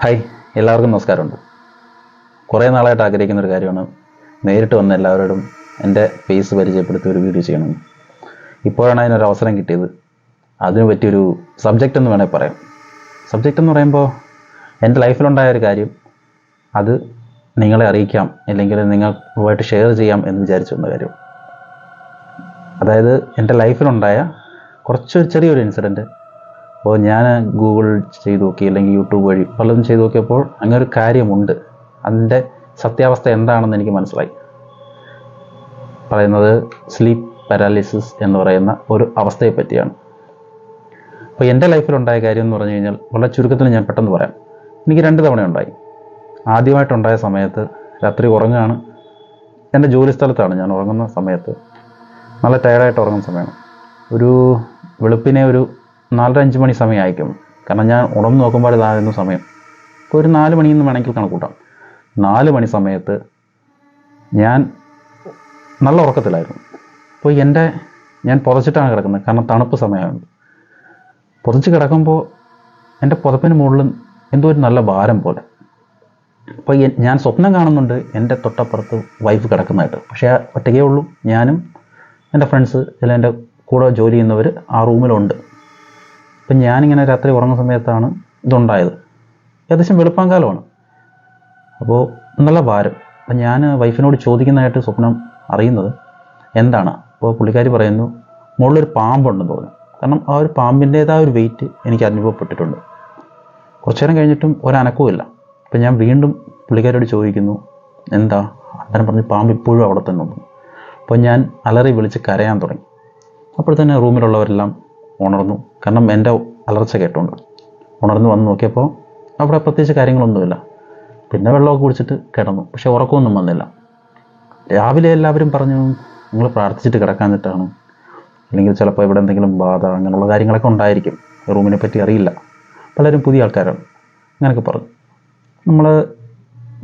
Hi, എല്ലാവർക്കും നമസ്കാരമുണ്ട്. കുറേ നാളായിട്ട് ആഗ്രഹിക്കുന്ന ഒരു കാര്യമാണ് നേരിട്ട് വന്ന് എല്ലാവരോടും എൻ്റെ ഫേസ് പരിചയപ്പെടുത്തി ഒരു വീഡിയോ ചെയ്യണം. ഇപ്പോഴാണ് അതിനൊരു അവസരം കിട്ടിയത്. അതിനു പറ്റിയൊരു സബ്ജക്റ്റ് എന്ന് വേണമെങ്കിൽ പറയാം. സബ്ജക്റ്റ് എന്ന് പറയുമ്പോൾ എൻ്റെ ലൈഫിലുണ്ടായ ഒരു കാര്യം, അത് നിങ്ങളെ അറിയിക്കാം അല്ലെങ്കിൽ നിങ്ങളുമായിട്ട് ഷെയർ ചെയ്യാം എന്ന് വിചാരിച്ചു വന്ന കാര്യം. അതായത് എൻ്റെ ലൈഫിലുണ്ടായ ചെറിയൊരു ഇൻസിഡൻറ്റ്. അപ്പോൾ ഞാൻ ഗൂഗിൾ ചെയ്ത് നോക്കി അല്ലെങ്കിൽ യൂട്യൂബ് വഴി പലതും ചെയ്ത് നോക്കിയപ്പോൾ അങ്ങനെ ഒരു കാര്യമുണ്ട്. അതിൻ്റെ സത്യാവസ്ഥ എന്താണെന്ന് എനിക്ക് മനസ്സിലായി. പറയുന്നത് സ്ലീപ്പ് പാരാലിസിസ് എന്ന് പറയുന്ന ഒരു അവസ്ഥയെ പറ്റിയാണ്. അപ്പോൾ എൻ്റെ ലൈഫിലുണ്ടായ കാര്യം എന്ന് പറഞ്ഞു കഴിഞ്ഞാൽ വളരെ ചുരുക്കത്തിൽ ഞാൻ പെട്ടെന്ന് പറയാം. എനിക്ക് 2 തവണ ഉണ്ടായി. ആദ്യമായിട്ടുണ്ടായ സമയത്ത് രാത്രി ഉറങ്ങുകയാണ്. എൻ്റെ ജോലി സ്ഥലത്താണ് ഞാൻ ഉറങ്ങുന്ന സമയത്ത്. നല്ല ടയർഡായിട്ട് ഉറങ്ങുന്ന സമയമാണ്. ഒരു വെളുപ്പിനെ ഒരു 4-5 മണി സമയമായിരിക്കും. കാരണം ഞാൻ ഉണർന്ന് നോക്കുമ്പോൾ ഇതായിരുന്നു സമയം. ഇപ്പോൾ ഒരു 4 മണിയെന്ന് വേണമെങ്കിൽ കണക്കൂട്ടാം. 4 മണി സമയത്ത് ഞാൻ നല്ല ഉറക്കത്തിലായിരുന്നു. അപ്പോൾ ഞാൻ പുതച്ചിട്ടാണ് കിടക്കുന്നത്. കാരണം തണുപ്പ് സമയമാണ്. പുതച്ച് കിടക്കുമ്പോൾ എൻ്റെ പുതപ്പിന് മുകളിൽ എന്തോ ഒരു നല്ല ഭാരം പോലെ. അപ്പോൾ ഞാൻ സ്വപ്നം കാണുന്നുണ്ട് എൻ്റെ തൊട്ടപ്പുറത്ത് വൈഫ് കിടക്കുന്നതായിട്ട്. പക്ഷേ ഒറ്റയ്ക്കേ ഉള്ളൂ. ഞാനും എൻ്റെ ഫ്രണ്ട്സ് അല്ലെങ്കിൽ എൻ്റെ കൂടെ ജോലി ചെയ്യുന്നവർ ആ റൂമിലുണ്ട്. അപ്പം ഞാനിങ്ങനെ രാത്രി ഉറങ്ങുന്ന സമയത്താണ് ഇതുണ്ടായത്. ഏകദേശം വെളുപ്പാങ്കാലമാണ്. അപ്പോൾ നല്ല ഭാരം. അപ്പം ഞാൻ വൈഫിനോട് ചോദിക്കുന്നതായിട്ട് സ്വപ്നം അറിയുന്നത് എന്താണ്. അപ്പോൾ പുള്ളിക്കാരി പറയുന്നു മുകളിലൊരു പാമ്പുണ്ടെന്ന് പറഞ്ഞു. കാരണം ആ ഒരു പാമ്പിൻ്റേതായ ഒരു വെയിറ്റ് എനിക്ക് അനുഭവപ്പെട്ടിട്ടുണ്ട്. കുറച്ചു നേരം കഴിഞ്ഞിട്ടും ഒരനക്കവുമില്ല. അപ്പം ഞാൻ വീണ്ടും പുള്ളിക്കാരിയോട് ചോദിക്കുന്നു എന്താ. അന്നേരം പറഞ്ഞ് പാമ്പ് ഇപ്പോഴും അവിടെ തന്നെ ഉണ്ട്. അപ്പോൾ ഞാൻ അലറി വിളിച്ച് കരയാൻ തുടങ്ങി. അപ്പോൾ തന്നെ റൂമിലുള്ളവരെല്ലാം ഉണർന്നു. കാരണം എൻ്റെ അലർച്ച കേട്ടുകൊണ്ട് ഉണർന്ന് വന്ന് നോക്കിയപ്പോൾ അവിടെ പ്രത്യേകിച്ച് കാര്യങ്ങളൊന്നുമില്ല. പിന്നെ വെള്ളമൊക്കെ കുടിച്ചിട്ട് കിടന്നു. പക്ഷേ ഉറക്കമൊന്നും വന്നില്ല. രാവിലെ എല്ലാവരും പറഞ്ഞു നിങ്ങൾ പ്രാർത്ഥിച്ചിട്ട് കിടക്കാഞ്ഞിട്ടാണ്, അല്ലെങ്കിൽ ചിലപ്പോൾ ഇവിടെ എന്തെങ്കിലും ബാധ അങ്ങനെയുള്ള കാര്യങ്ങളൊക്കെ ഉണ്ടായിരിക്കും, റൂമിനെ പറ്റി അറിയില്ല, പലരും പുതിയ ആൾക്കാരാണ്, അങ്ങനെയൊക്കെ പറഞ്ഞു. നമ്മൾ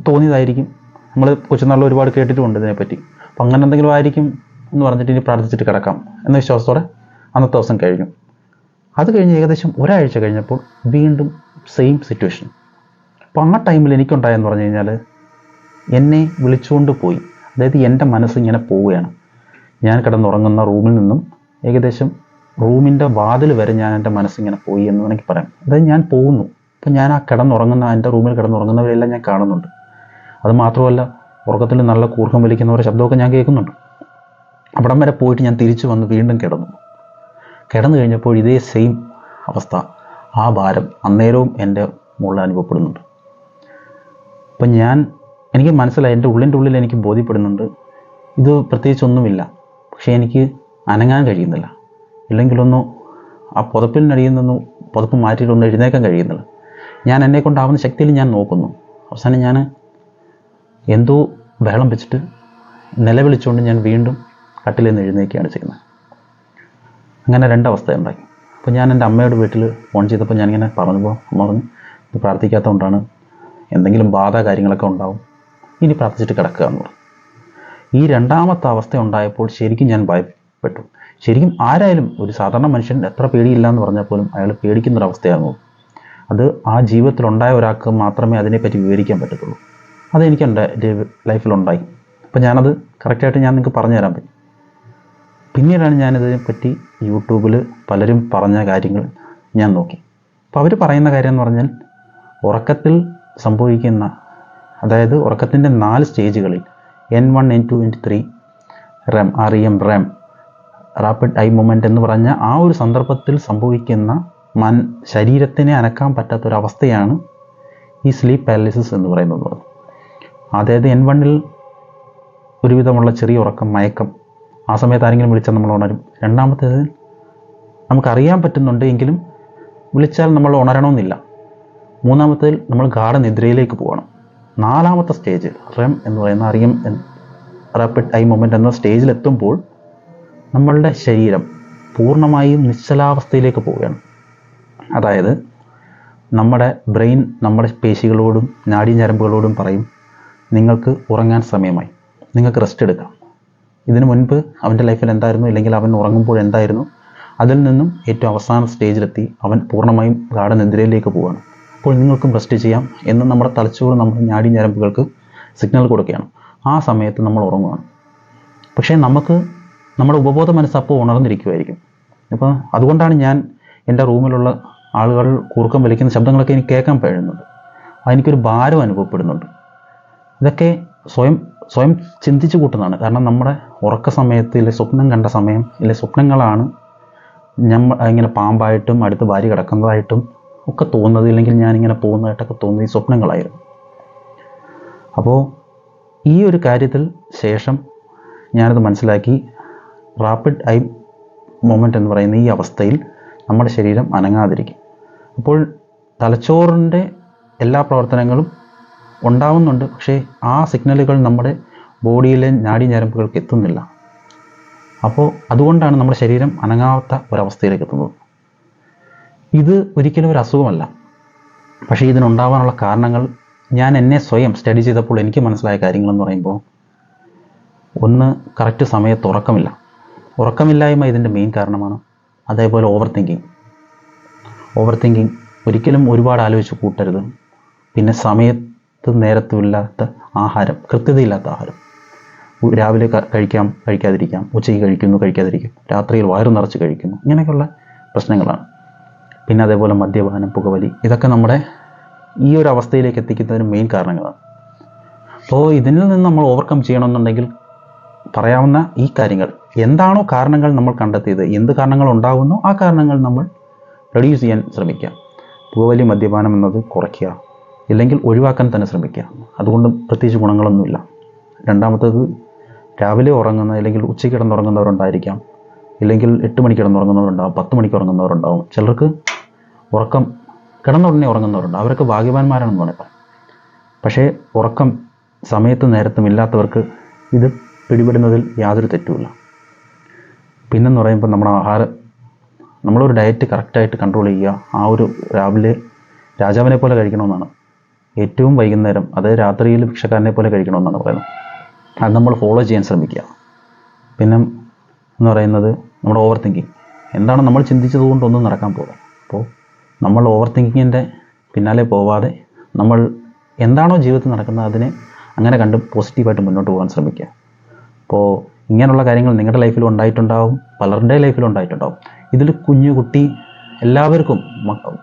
തോന്നിയതായിരിക്കും. നമ്മൾ കൊച്ചുനാളിൽ ഒരുപാട് കേട്ടിട്ടുമുണ്ട് ഇതിനെപ്പറ്റി. അപ്പം അങ്ങനെ എന്തെങ്കിലും ആയിരിക്കും എന്ന് പറഞ്ഞിട്ട് ഇനി പ്രാർത്ഥിച്ചിട്ട് കിടക്കാം എന്ന വിശ്വാസത്തോടെ അന്നത്തെ ദിവസം കഴിഞ്ഞു. അത് കഴിഞ്ഞ് ഏകദേശം ഒരാഴ്ച കഴിഞ്ഞപ്പോൾ വീണ്ടും സെയിം സിറ്റുവേഷൻ. അപ്പോൾ ആ ടൈമിൽ എനിക്കുണ്ടായെന്ന് പറഞ്ഞു കഴിഞ്ഞാൽ എന്നെ വിളിച്ചുകൊണ്ട് പോയി. അതായത് എൻ്റെ മനസ്സിങ്ങനെ പോവുകയാണ്. ഞാൻ കിടന്നുറങ്ങുന്ന റൂമിൽ നിന്നും ഏകദേശം റൂമിൻ്റെ വാതിൽ വരെ എൻ്റെ മനസ്സിങ്ങനെ പോയി എന്ന് വേണമെങ്കിൽ പറയാം. അതായത് ഞാൻ പോകുന്നു. അപ്പോൾ ഞാൻ എൻ്റെ റൂമിൽ കിടന്നുറങ്ങുന്നവരെല്ലാം ഞാൻ കാണുന്നുണ്ട്. അത് മാത്രമല്ല ഉറക്കത്തിൽ നല്ല കൂർക്കം വലിക്കുന്നവരുടെ ശബ്ദമൊക്കെ ഞാൻ കേൾക്കുന്നുണ്ട്. അവിടം വരെ പോയിട്ട് ഞാൻ തിരിച്ചു വന്ന് വീണ്ടും കിടന്നു കഴിഞ്ഞപ്പോൾ ഇതേ സെയിം അവസ്ഥ, ആ ഭാരം അന്നേരവും എൻ്റെ മുകളിൽ അനുഭവപ്പെടുന്നുണ്ട്. അപ്പം എനിക്ക് മനസ്സിലായി, എൻ്റെ ഉള്ളിൽ എനിക്ക് ബോധ്യപ്പെടുന്നുണ്ട് ഇത് പ്രത്യേകിച്ചൊന്നുമില്ല. പക്ഷേ എനിക്ക് അനങ്ങാൻ കഴിയുന്നില്ല. ഇല്ലെങ്കിലൊന്നും ആ പുതപ്പിനടിയിൽ നിന്നും പുതപ്പ് മാറ്റിയിട്ടൊന്നും എഴുന്നേക്കാൻ കഴിയുന്നില്ല. ഞാൻ എന്നെക്കൊണ്ടാവുന്ന ശക്തിയിൽ ഞാൻ നോക്കുന്നു. അവസാനം ഞാൻ എന്തോ ബഹളം വെച്ചിട്ട് നിലവിളിച്ചുകൊണ്ട് ഞാൻ വീണ്ടും കട്ടിലിൽ നിന്ന് എഴുന്നേൽക്കുകയാണ് ചെയ്യുന്നത്. അങ്ങനെ 2 അവസ്ഥയുണ്ടായി. അപ്പോൾ ഞാൻ എൻ്റെ അമ്മയുടെ വീട്ടിൽ ഫോൺ ചെയ്തപ്പോൾ ഞാനിങ്ങനെ പറഞ്ഞപ്പോൾ അമ്മ പറഞ്ഞു ഇത് പ്രാർത്ഥിക്കാത്തതുകൊണ്ടാണ്, എന്തെങ്കിലും ബാധ കാര്യങ്ങളൊക്കെ ഉണ്ടാവും, ഇനി പ്രാർത്ഥിച്ചിട്ട് കിടക്കുക എന്ന് പറഞ്ഞു. ഈ 2ാമത്തെ അവസ്ഥ ഉണ്ടായപ്പോൾ ശരിക്കും ഞാൻ ഭയപ്പെട്ടു. ശരിക്കും ആരായാലും ഒരു സാധാരണ മനുഷ്യൻ എത്ര പേടിയില്ല എന്ന് പറഞ്ഞാൽ പോലും അയാൾ പേടിക്കുന്നൊരവസ്ഥയായിരുന്നു. അത് ആ ജീവിതത്തിലുണ്ടായ ഒരാൾക്ക് മാത്രമേ അതിനെപ്പറ്റി വിവരിക്കാൻ പറ്റത്തുള്ളൂ. അതെനിക്ക് എൻ്റെ ലൈഫിലുണ്ടായി. അപ്പോൾ ഞാനത് കറക്റ്റായിട്ട് നിങ്ങൾക്ക് പറഞ്ഞു തരാൻ പറ്റും. പിന്നീടാണ് ഞാനിതിനെപ്പറ്റി യൂട്യൂബിൽ പലരും പറഞ്ഞ കാര്യങ്ങൾ ഞാൻ നോക്കി. അപ്പോൾ അവർ പറയുന്ന കാര്യം എന്ന് പറഞ്ഞാൽ ഉറക്കത്തിൽ സംഭവിക്കുന്ന, അതായത് ഉറക്കത്തിൻ്റെ 4 സ്റ്റേജുകളിൽ N1, N2, N3, REM, REM, rapid I movement എന്ന് പറഞ്ഞ ആ ഒരു സന്ദർഭത്തിൽ സംഭവിക്കുന്ന ശരീരത്തിനെ അനക്കാൻ പറ്റാത്തൊരവസ്ഥയാണ് ഈ സ്ലീപ്പ് പാരാലിസിസ് എന്ന് പറയുന്നത്. അതായത് N1-ൽ ഒരുവിധമുള്ള ചെറിയ ഉറക്കം, മയക്കം, ആ സമയത്ത് ആരെങ്കിലും വിളിച്ചാൽ നമ്മൾ ഉണരും. 2ാമത്തേത് നമുക്കറിയാൻ പറ്റുന്നുണ്ട് എങ്കിലും വിളിച്ചാൽ നമ്മൾ ഉണരണമെന്നില്ല. 3ാമത്തേതിൽ നമ്മൾ ഗാഢനിദ്രയിലേക്ക് പോകണം. 4ാമത്തെ സ്റ്റേജ് REM എന്ന് പറയുന്ന റാപ്പിഡ് ഐ മൂവ്മെൻറ്റ് എന്ന സ്റ്റേജിലെത്തുമ്പോൾ നമ്മളുടെ ശരീരം പൂർണ്ണമായും നിശ്ചലാവസ്ഥയിലേക്ക് പോവുകയാണ്. അതായത് നമ്മുടെ ബ്രെയിൻ നമ്മുടെ പേശികളോടും നാഡീഞരമ്പുകളോടും പറയും നിങ്ങൾക്ക് ഉറങ്ങാൻ സമയമായി, നിങ്ങൾക്ക് റെസ്റ്റ് എടുക്കാം. ഇതിനു മുൻപ് അവൻ്റെ ലൈഫിൽ എന്തായിരുന്നു, ഇല്ലെങ്കിൽ അവൻ ഉറങ്ങുമ്പോൾ എന്തായിരുന്നു, അതിൽ നിന്നും ഏറ്റവും അവസാന സ്റ്റേജിലെത്തി അവൻ പൂർണ്ണമായും ഗാഢനിദ്രയിലേക്ക് പോവുകയാണ്. ഇപ്പോൾ നിങ്ങൾക്കും റെസ്റ്റ് ചെയ്യാം എന്ന് നമ്മുടെ തലച്ചോറ് നമ്മുടെ നാഡി ഞരമ്പുകൾക്ക് സിഗ്നൽ കൊടുക്കുകയാണ്. ആ സമയത്ത് നമ്മൾ ഉറങ്ങുകയാണ്. പക്ഷേ നമുക്ക് നമ്മുടെ ഉപബോധ മനസ്സ് അപ്പോൾ ഉണർന്നിരിക്കുമായിരിക്കും. അപ്പോൾ അതുകൊണ്ടാണ് ഞാൻ എൻ്റെ റൂമിലുള്ള ആളുകൾ കൂർക്കം വലിക്കുന്ന ശബ്ദങ്ങളൊക്കെ എനിക്ക് കേൾക്കാൻ കഴിയുന്നുണ്ട്. അതെനിക്കൊരു ഭാരം അനുഭവപ്പെടുന്നുണ്ട്. ഇതൊക്കെ സ്വയം ചിന്തിച്ചു കൂട്ടുന്നതാണ്. കാരണം നമ്മുടെ ഉറക്ക സമയത്ത് ഇല്ലെ സ്വപ്നം കണ്ട സമയം ഇല്ലെ സ്വപ്നങ്ങളാണ് ഇങ്ങനെ പാമ്പായിട്ടും അടുത്ത് ഭാര്യ കിടക്കുന്നതായിട്ടും ഒക്കെ തോന്നുന്നത്, ഇല്ലെങ്കിൽ ഞാനിങ്ങനെ പോകുന്നതായിട്ടൊക്കെ തോന്നുന്നത് ഈ സ്വപ്നങ്ങളായിരുന്നു. അപ്പോൾ ഈ ഒരു കാര്യത്തിൽ ശേഷം ഞാനത് മനസ്സിലാക്കി. റാപ്പിഡ് ഐ മൊമെൻ്റ് എന്ന് പറയുന്ന ഈ അവസ്ഥയിൽ നമ്മുടെ ശരീരം അനങ്ങാതിരിക്കും. അപ്പോൾ തലച്ചോറിൻ്റെ എല്ലാ പ്രവർത്തനങ്ങളും ഉണ്ടാവുന്നുണ്ട്, പക്ഷേ ആ സിഗ്നലുകൾ നമ്മുടെ ബോഡിയിലെ നാഡി ഞരമ്പുകൾക്ക് എത്തുന്നില്ല. അപ്പോൾ അതുകൊണ്ടാണ് നമ്മുടെ ശരീരം അനങ്ങാത്ത ഒരവസ്ഥയിലേക്ക് എത്തുന്നത്. ഇത് ഒരിക്കലും ഒരു അസുഖമല്ല. പക്ഷേ ഇതിനുണ്ടാവാനുള്ള കാരണങ്ങൾ ഞാൻ എന്നെ സ്വയം സ്റ്റഡി ചെയ്തപ്പോൾ എനിക്ക് മനസ്സിലായ കാര്യങ്ങളെന്ന് പറയുമ്പോൾ, ഒന്ന്, കറക്റ്റ് സമയത്ത് ഉറക്കമില്ലായ്മ ഇതിൻ്റെ മെയിൻ കാരണമാണ്. അതേപോലെ ഓവർ തിങ്കിങ് ഒരിക്കലും ഒരുപാട് ആലോചിച്ച് കൂട്ടരുത്. പിന്നെ സമയത്ത് നേരത്തുമില്ലാത്ത ആഹാരം, കൃത്യതയില്ലാത്ത ആഹാരം, രാവിലെ കഴിക്കാതിരിക്കാം, ഉച്ചയ്ക്ക് കഴിക്കാതിരിക്കും, രാത്രിയിൽ വയറു നിറച്ച് കഴിക്കുന്നു, ഇങ്ങനെയൊക്കെയുള്ള പ്രശ്നങ്ങളാണ്. പിന്നെ അതേപോലെ മദ്യപാനം, പുകവലി, ഇതൊക്കെ നമ്മുടെ ഈ ഒരു അവസ്ഥയിലേക്ക് എത്തിക്കുന്നതിന് മെയിൻ കാരണങ്ങളാണ്. അപ്പോൾ ഇതിൽ നിന്ന് നമ്മൾ ഓവർകം ചെയ്യണമെന്നുണ്ടെങ്കിൽ പറയാവുന്ന ഈ കാര്യങ്ങൾ, എന്താണോ കാരണങ്ങൾ നമ്മൾ കണ്ടെത്തിയത്, എന്ത് കാരണങ്ങൾ ഉണ്ടാകുന്നോ ആ കാരണങ്ങൾ നമ്മൾ റെഡ്യൂസ് ചെയ്യാൻ ശ്രമിക്കുക. പുകവലി, മദ്യപാനം എന്നത് കുറയ്ക്കുക, ഇല്ലെങ്കിൽ ഒഴിവാക്കാൻ തന്നെ ശ്രമിക്കുക. അതുകൊണ്ട് പ്രത്യേകിച്ച് ഗുണങ്ങളൊന്നുമില്ല. രണ്ടാമത്തേത്, രാവിലെ ഉറങ്ങുന്ന അല്ലെങ്കിൽ ഉച്ചയ്ക്ക് കിടന്നുറങ്ങുന്നവരുണ്ടായിരിക്കാം, ഇല്ലെങ്കിൽ 8 മണിക്ക് കിടന്നുറങ്ങുന്നവരുണ്ടാവും, 10 മണിക്ക് ഉറങ്ങുന്നവരുണ്ടാവും. ചിലർക്ക് ഉറക്കം കിടന്നുടനെ ഉറങ്ങുന്നവരുണ്ട്, അവരൊക്കെ ഭാഗ്യവാന്മാരാണെന്ന് വേണമെങ്കിൽ പറയാം. പക്ഷേ ഉറക്കം സമയത്തും നേരത്തും ഇല്ലാത്തവർക്ക് ഇത് പിടിപെടുന്നതിൽ യാതൊരു തെറ്റുമില്ല. പിന്നെന്ന് പറയുമ്പോൾ നമ്മുടെ ആഹാരം, നമ്മളൊരു ഡയറ്റ് കറക്റ്റായിട്ട് കൺട്രോൾ ചെയ്യുക. ആ ഒരു രാവിലെ രാജാവിനെ പോലെ കഴിക്കണമെന്നാണ്, ഏറ്റവും വൈകുന്നേരം, അതായത് രാത്രിയിൽ ഭിക്ഷക്കാരനെ പോലെ കഴിക്കണമെന്നാണ് പറയുന്നത്. അത് നമ്മൾ ഫോളോ ചെയ്യാൻ ശ്രമിക്കുക. പിന്നെ എന്ന് പറയുന്നത് നമ്മുടെ ഓവർ തിങ്കിങ്. എന്താണ് നമ്മൾ ചിന്തിച്ചത് കൊണ്ടൊന്നും നടക്കാൻ പോകുക. അപ്പോൾ നമ്മൾ ഓവർ തിങ്കിങ്ങിൻ്റെ പിന്നാലെ പോവാതെ നമ്മൾ എന്താണോ ജീവിതത്തിൽ നടക്കുന്നത് അതിനെ അങ്ങനെ കണ്ട് പോസിറ്റീവായിട്ട് മുന്നോട്ട് പോകാൻ ശ്രമിക്കുക. അപ്പോൾ ഇങ്ങനെയുള്ള കാര്യങ്ങൾ നിങ്ങളുടെ ലൈഫിലും ഉണ്ടായിട്ടുണ്ടാവും, പലരുടെ ലൈഫിലും ഉണ്ടായിട്ടുണ്ടാവും. ഇതിൽ കുട്ടി എല്ലാവർക്കും,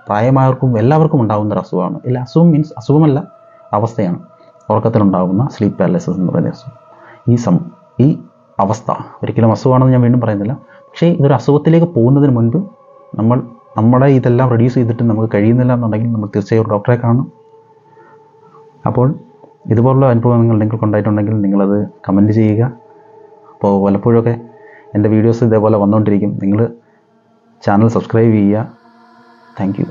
പ്രായമായവർക്കും എല്ലാവർക്കും ഉണ്ടാകുന്ന ഒരു അസുഖമാണ്. ഇല്ല, അസുഖം മീൻസ് അസുഖമല്ല, അവസ്ഥയാണ്. ഉറക്കത്തിലുണ്ടാകുന്ന സ്ലീപ്പ് പാരലൈസിസ് എന്ന് പറയുന്ന അസുഖം. ഈ അവസ്ഥ ഒരിക്കലും അസുഖമാണെന്ന് ഞാൻ വീണ്ടും പറയുന്നില്ല. പക്ഷേ ഇതൊരു അസുഖത്തിലേക്ക് പോകുന്നതിന് മുൻപ് നമ്മുടെ ഇതെല്ലാം റെഡ്യൂസ് ചെയ്തിട്ട് നമുക്ക് കഴിയുന്നില്ല എന്നുണ്ടെങ്കിൽ നമ്മൾ തീർച്ചയായും ഒരു ഡോക്ടറെ കാണണം. അപ്പോൾ ഇതുപോലുള്ള അനുഭവങ്ങൾ നിങ്ങൾക്ക് ഉണ്ടായിട്ടുണ്ടെങ്കിൽ നിങ്ങളത് കമൻറ്റ് ചെയ്യുക. അപ്പോൾ പലപ്പോഴൊക്കെ എൻ്റെ വീഡിയോസ് ഇതേപോലെ വന്നുകൊണ്ടിരിക്കും. നിങ്ങൾ ചാനൽ സബ്സ്ക്രൈബ് ചെയ്യുക. Thank you.